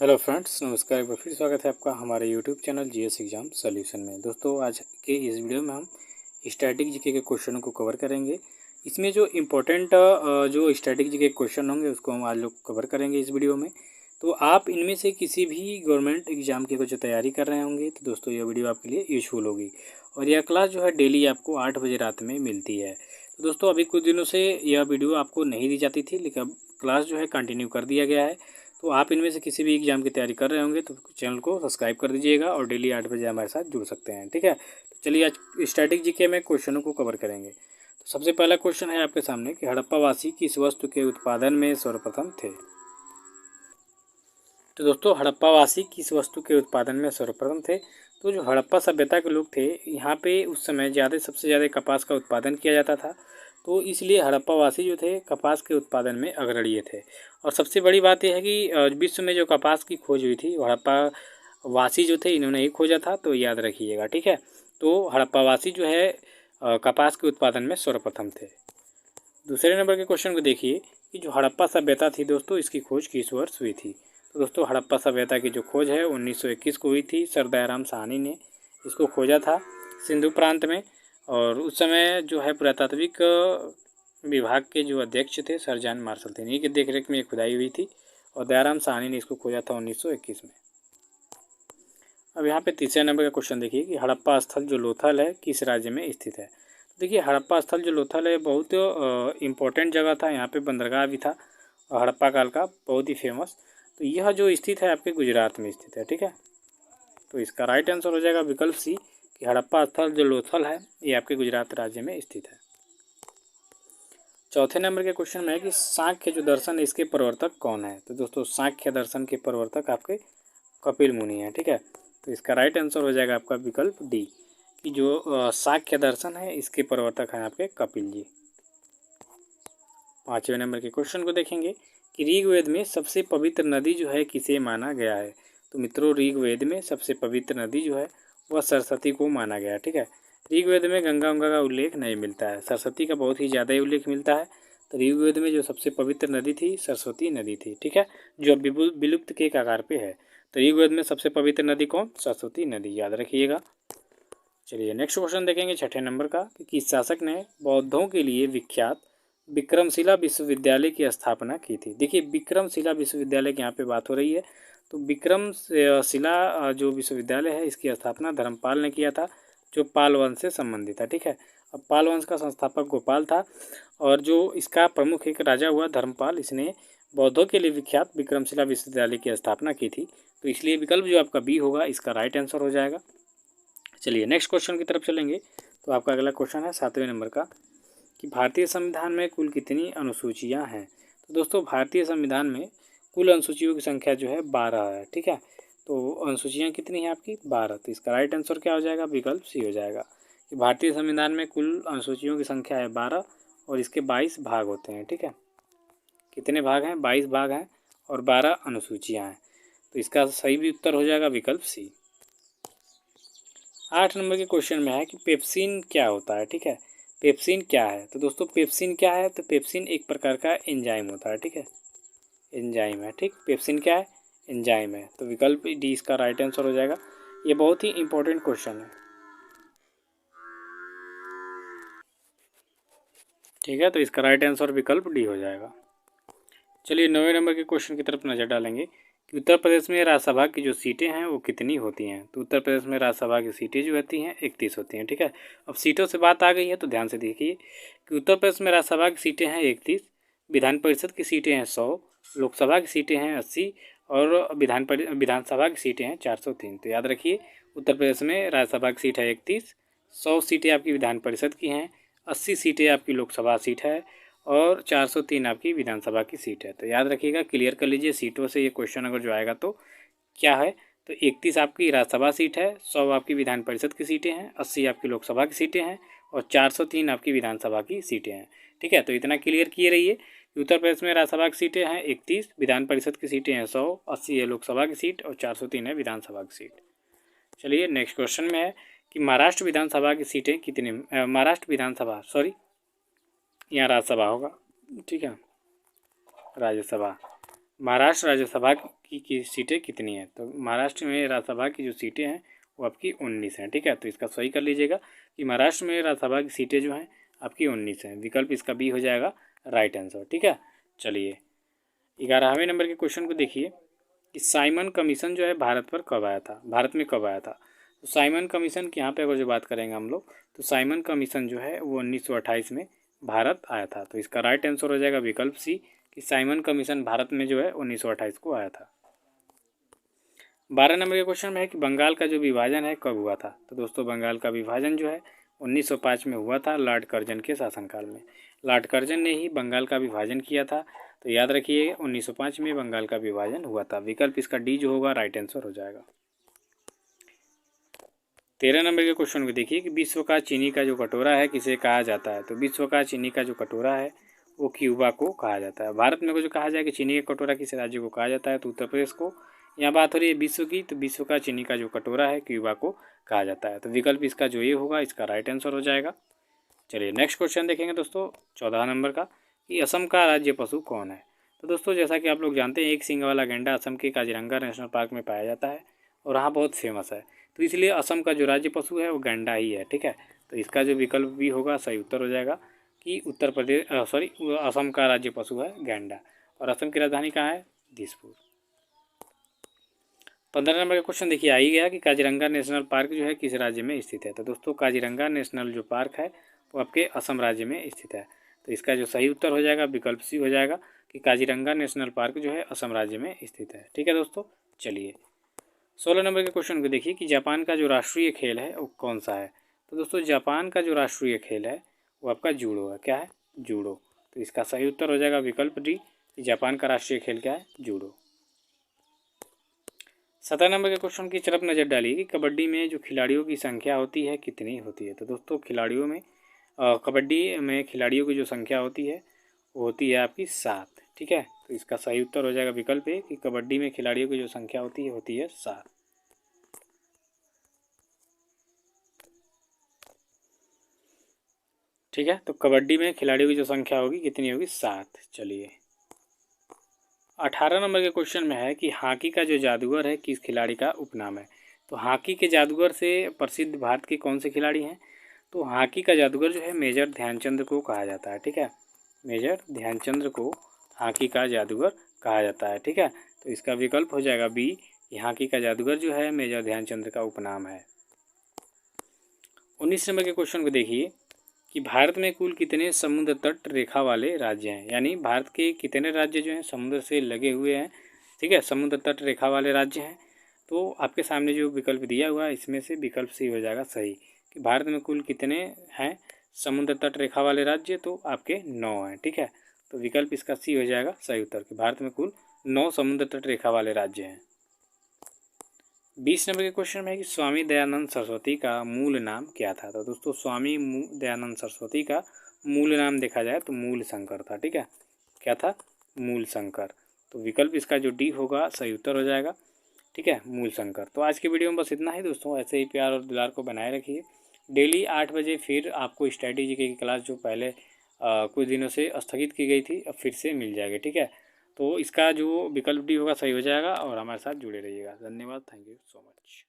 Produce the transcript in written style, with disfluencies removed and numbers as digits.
Hello friends, नमस्कार। एक बार फिर स्वागत है आपका हमारे YouTube channel GS exam solution में। दोस्तों, आज के इस वीडियो में हम स्टैटिक जीके के क्वेश्चनों को कवर करेंगे। इसमें जो इम्पोर्टेंट जो स्टैटिक जीके क्वेश्चन होंगे उसको हम आज लोग कवर करेंगे इस वीडियो में। तो आप इनमें से किसी भी गवर्नमेंट एग्जाम की जो तैयारी कर रहे होंगे तो दोस्तों यह वीडियो आपके लिए यूजफुल होगी। और यह क्लास जो है डेली आपको 8 बजे रात में मिलती है। तो दोस्तों, अभी कुछ दिनों से यह वीडियो आपको नहीं दी जाती थी, लेकिन अब क्लास जो है कंटिन्यू कर दिया गया है। तो आप इनमें से किसी भी एग्जाम की तैयारी कर रहे होंगे तो चैनल को सब्सक्राइब कर दीजिएगा और डेली 8 बजे हमारे साथ जुड़ सकते हैं। ठीक है, तो चलिए आज स्टैटिक जीके में क्वेश्चनों को कवर करेंगे। तो सबसे पहला क्वेश्चन है आपके सामने कि हड़प्पावासी किस वस्तु के उत्पादन में सर्वप्रथम थे। तो दोस्तों, हड़प्पावासी किस वस्तु के उत्पादन में सर्वप्रथम थे। तो जो हड़प्पा सभ्यता के लोग थे, यहाँ पे उस समय सबसे ज़्यादा कपास का उत्पादन किया जाता था। तो इसलिए हड़प्पावासी जो थे कपास के उत्पादन में अग्रणीय थे। और सबसे बड़ी बात यह है कि विश्व में जो कपास की खोज हुई थी हड़प्पावासी जो थे इन्होंने ही खोजा था, तो याद रखिएगा। ठीक है, तो हड़प्पावासी जो है कपास के उत्पादन में सर्वप्रथम थे। दूसरे नंबर के क्वेश्चन को देखिए कि जो हड़प्पा सभ्यता थी दोस्तों, इसकी खोज किस वर्ष हुई थी। तो दोस्तों, हड़प्पा सभ्यता की जो खोज है 1921 को हुई थी। सर दयाराम साहनी ने इसको खोजा था सिंधु प्रांत में। और उस समय जो है पुरातात्विक विभाग के जो अध्यक्ष थे सर जॉन मार्शल थे, इन्हीं की देखरेख में ये खुदाई हुई थी। और दयाराम साहनी ने इसको खोजा था 1921 में। अब यहाँ पे तीसरे नंबर का क्वेश्चन देखिए कि हड़प्पा स्थल जो लोथल है किस राज्य में स्थित है। देखिए, हड़प्पा स्थल जो लोथल है बहुत इम्पोर्टेंट जगह था। यहाँ पे बंदरगाह भी था और हड़प्पा काल का बहुत ही फेमस। तो यह जो स्थित है आपके गुजरात में स्थित है। ठीक है, तो इसका राइट आंसर हो जाएगा विकल्प सी कि हड़प्पा स्थल जो लोथल है ये आपके गुजरात राज्य में स्थित है। चौथे नंबर के क्वेश्चन में है कि सांख्य जो दर्शन है इसके प्रवर्तक कौन है। तो दोस्तों, सांख्य दर्शन के प्रवर्तक आपके कपिल मुनि हैं। ठीक है, तो इसका राइट आंसर हो जाएगा आपका विकल्प डी कि जो सांख्य दर्शन है इसके प्रवर्तक हैं आपके कपिल जी। पाँचवें नंबर के क्वेश्चन को देखेंगे कि ऋग्वेद में सबसे पवित्र नदी जो है किसे माना गया है। तो मित्रों, ऋग्वेद में सबसे पवित्र नदी जो है वह सरस्वती को माना गया है। ठीक है, ऋग्वेद में गंगा का उल्लेख नहीं मिलता है, सरस्वती का बहुत ही ज़्यादा ही उल्लेख मिलता है। तो ऋग्वेद में जो सबसे पवित्र नदी थी सरस्वती नदी थी। ठीक है, जो अब विलुप्त के कगार पे है। तो ऋग्वेद में सबसे पवित्र नदी कौन? सरस्वती नदी, याद रखिएगा। चलिए नेक्स्ट क्वेश्चन देखेंगे छठे नंबर का कि किस शासक ने बौद्धों के लिए विख्यात विक्रमशिला विश्वविद्यालय की स्थापना की थी। देखिए, विक्रमशिला विश्वविद्यालय की यहाँ पे बात हो रही है। तो विक्रमशिला जो विश्वविद्यालय है इसकी स्थापना धर्मपाल ने किया था, जो पाल वंश से संबंधित है। ठीक है, अब पाल वंश का संस्थापक गोपाल था और जो इसका प्रमुख एक राजा हुआ धर्मपाल, इसने बौद्धों के लिए विख्यात विक्रमशिला विश्वविद्यालय की स्थापना की थी। तो इसलिए विकल्प जो आपका बी होगा इसका राइट आंसर हो जाएगा। चलिए नेक्स्ट क्वेश्चन की तरफ चलेंगे। तो आपका अगला क्वेश्चन है सातवें नंबर का कि भारतीय संविधान में कुल कितनी अनुसूचियां हैं। तो दोस्तों, भारतीय संविधान में कुल अनुसूचियों की संख्या जो है 12 है। ठीक है, तो अनुसूचियां कितनी हैं आपकी? 12। तो इसका राइट आंसर क्या हो जाएगा? विकल्प सी हो जाएगा कि भारतीय संविधान में कुल अनुसूचियों की संख्या है 12 और इसके 22 भाग होते हैं। ठीक है, कितने भाग हैं? 22 भाग हैं और 12 अनुसूचियाँ हैं। तो इसका सही भी उत्तर हो जाएगा विकल्प सी। 8 नंबर के क्वेश्चन में है कि पेप्सिन क्या होता है। ठीक है, पेप्सिन क्या है। तो दोस्तों, पेप्सिन क्या है? तो पेप्सिन एक प्रकार का एंजाइम होता है। ठीक है, एंजाइम है। ठीक, पेप्सिन क्या है? एंजाइम है। तो विकल्प डी इसका राइट आंसर हो जाएगा। ये बहुत ही इंपॉर्टेंट क्वेश्चन है। ठीक है, तो इसका राइट आंसर विकल्प डी हो जाएगा। चलिए 9वें नंबर के क्वेश्चन की तरफ नज़र डालेंगे कि उत्तर प्रदेश में राज्यसभा की जो सीटें हैं वो कितनी होती हैं। तो उत्तर प्रदेश में राज्यसभा की सीटें जो होती हैं 31 होती हैं। ठीक है, अब सीटों से बात आ गई है तो ध्यान से देखिए कि उत्तर प्रदेश में राज्यसभा की सीटें हैं 31, विधान परिषद की सीटें हैं 100, लोकसभा की सीटें हैं 80 और विधानसभा की सीटें हैं 403। तो याद रखिए, उत्तर प्रदेश में राज्यसभा की सीट है 31, 100 सीटें आपकी विधान परिषद की हैं, 80 सीटें आपकी लोकसभा सीट है और 403 आपकी विधानसभा की सीट है। तो याद रखिएगा, क्लियर कर लीजिए सीटों से ये क्वेश्चन अगर जो आएगा तो क्या है। तो 31 आपकी राज्यसभा सीट है, 100 आपकी विधान परिषद की सीटें हैं, 80 आपकी लोकसभा की सीटें हैं और 403 आपकी विधानसभा की सीटें हैं। ठीक है, तो इतना क्लियर किए रहिए कि उत्तर प्रदेश में राज्यसभा की सीटें हैं 31, विधान परिषद की सीटें हैं 100, 80 है लोकसभा की सीट और 403 है विधानसभा की सीट। चलिए नेक्स्ट क्वेश्चन में है कि महाराष्ट्र विधानसभा की सीटें कितनी, महाराष्ट्र विधानसभा सॉरी यहाँ राज्यसभा होगा। ठीक है, राज्यसभा महाराष्ट्र राज्यसभा की सीटें कितनी हैं? तो महाराष्ट्र में राज्यसभा की जो सीटें हैं वो आपकी 19 हैं। ठीक है, तो इसका सही कर लीजिएगा कि महाराष्ट्र में राज्यसभा की सीटें जो हैं आपकी 19 हैं। विकल्प इसका बी हो जाएगा राइट आंसर। ठीक है, चलिए 11वें नंबर के क्वेश्चन को देखिए कि साइमन कमीशन जो है भारत पर कब आया था, भारत में कब आया था। तो साइमन कमीशन की यहाँ पे अगर जो बात करेंगे हम लोग, तो साइमन कमीशन जो है वो 1928 में भारत आया था। तो इसका राइट आंसर हो जाएगा विकल्प सी कि साइमन कमीशन भारत में जो है 1928 को आया था। 12 नंबर के क्वेश्चन में है कि बंगाल का जो विभाजन है कब हुआ था। तो दोस्तों बंगाल का विभाजन जो है 1905 में हुआ था, लॉर्ड कर्जन के शासनकाल में। लॉर्ड कर्जन ने ही बंगाल का विभाजन किया था। तो याद रखिए 1905 में बंगाल का विभाजन हुआ था। विकल्प इसका डी जो होगा राइट आंसर हो जाएगा। 13 नंबर के क्वेश्चन को देखिए कि विश्व का चीनी का जो कटोरा है किसे कहा जाता है। तो विश्व का चीनी का जो कटोरा है वो क्यूबा को कहा जाता है। भारत में को जो कहा जाए कि चीनी का कटोरा किस राज्य को कहा जाता है, तो उत्तर प्रदेश को। यहाँ बात हो रही है विश्व की, तो विश्व का चीनी का जो कटोरा है क्यूबा को कहा जाता है। तो विकल्प इसका जो ये होगा इसका राइट आंसर हो जाएगा। चलिए नेक्स्ट क्वेश्चन देखेंगे दोस्तों 14 नंबर का कि असम का राज्य पशु कौन है। तो दोस्तों जैसा कि आप लोग जानते हैं एक सींग वाला गैंडा असम के काजीरंगा नेशनल पार्क में पाया जाता है और वहाँ बहुत फेमस है। तो इसलिए असम का जो राज्य पशु है वो गैंडा ही है। ठीक है, तो इसका जो विकल्प भी होगा सही उत्तर हो जाएगा कि उत्तर प्रदेश असम का राज्य पशु है गैंडा। और असम की राजधानी कहाँ है? दिसपुर। 15 नंबर का क्वेश्चन देखिए आ ही गया कि काजीरंगा नेशनल पार्क जो है किस राज्य में स्थित है। तो दोस्तों काजीरंगा नेशनल जो पार्क है वो आपके असम राज्य में स्थित है। तो इसका जो सही उत्तर हो जाएगा विकल्प सी हो जाएगा कि काजीरंगा नेशनल पार्क जो है असम राज्य में स्थित है। ठीक है दोस्तों, चलिए 16 नंबर के क्वेश्चन को देखिए कि जापान का जो राष्ट्रीय खेल है वो कौन सा है। तो दोस्तों जापान का जो राष्ट्रीय खेल है वो आपका जूडो है। क्या है? जूडो। तो इसका सही उत्तर हो जाएगा विकल्प डी कि जापान का राष्ट्रीय खेल क्या है? जूडो। 17 नंबर के क्वेश्चन की तरफ नज़र डालिए कि कबड्डी में जो खिलाड़ियों की संख्या होती है कितनी होती है। तो दोस्तों खिलाड़ियों में कबड्डी में खिलाड़ियों की जो संख्या होती है वो होती है आपकी 7। ठीक है, तो इसका सही उत्तर हो जाएगा विकल्प ए कि कबड्डी में खिलाड़ियों की जो संख्या होती है 7। ठीक है, तो कबड्डी में खिलाड़ियों की जो संख्या होगी कितनी होगी? 7। चलिए 18 नंबर के क्वेश्चन में है कि हॉकी का जो जादूगर है किस खिलाड़ी का उपनाम है। तो हॉकी के जादूगर से प्रसिद्ध भारत के कौन से खिलाड़ी हैं। तो हॉकी का जादूगर जो है मेजर ध्यानचंद को कहा जाता है। ठीक है, मेजर ध्यानचंद को हॉकी का जादूगर कहा जाता है। ठीक है, तो इसका विकल्प हो जाएगा बी, हॉकी का जादूगर जो है मेजर ध्यानचंद का उपनाम है। 19 नंबर के क्वेश्चन को देखिए कि भारत में कुल कितने समुद्र तट रेखा वाले राज्य हैं, यानी भारत के कितने राज्य जो हैं समुद्र से लगे हुए हैं। ठीक है, समुद्र तट रेखा वाले राज्य हैं। तो आपके सामने जो विकल्प दिया हुआ है इसमें से विकल्प सी हो जाएगा सही कि भारत में कुल कितने हैं समुद्र तट रेखा वाले राज्य। तो आपके 9 हैं। ठीक है, तो विकल्प इसका सी हो जाएगा सही उत्तर कि भारत में कुल 9 समुद्र तट रेखा वाले राज्य हैं। 20 नंबर के क्वेश्चन में है कि स्वामी दयानंद सरस्वती का मूल नाम क्या था। तो दोस्तों स्वामी दयानंद सरस्वती का मूल नाम देखा जाए तो मूल शंकर था। ठीक है, क्या था? मूल शंकर। तो विकल्प इसका जो डी होगा सही उत्तर हो जाएगा। ठीक है, मूल शंकर। तो आज की वीडियो में बस इतना ही दोस्तों। ऐसे ही प्यार और दुलार को बनाए रखिए। डेली 8 बजे फिर आपको स्ट्रैटेजी की क्लास जो पहले कुछ दिनों से स्थगित की गई थी अब फिर से मिल जाएगी। ठीक है, तो इसका जो विकल्प डी होगा सही हो जाएगा और हमारे साथ जुड़े रहिएगा। धन्यवाद, थैंक यू सो मच।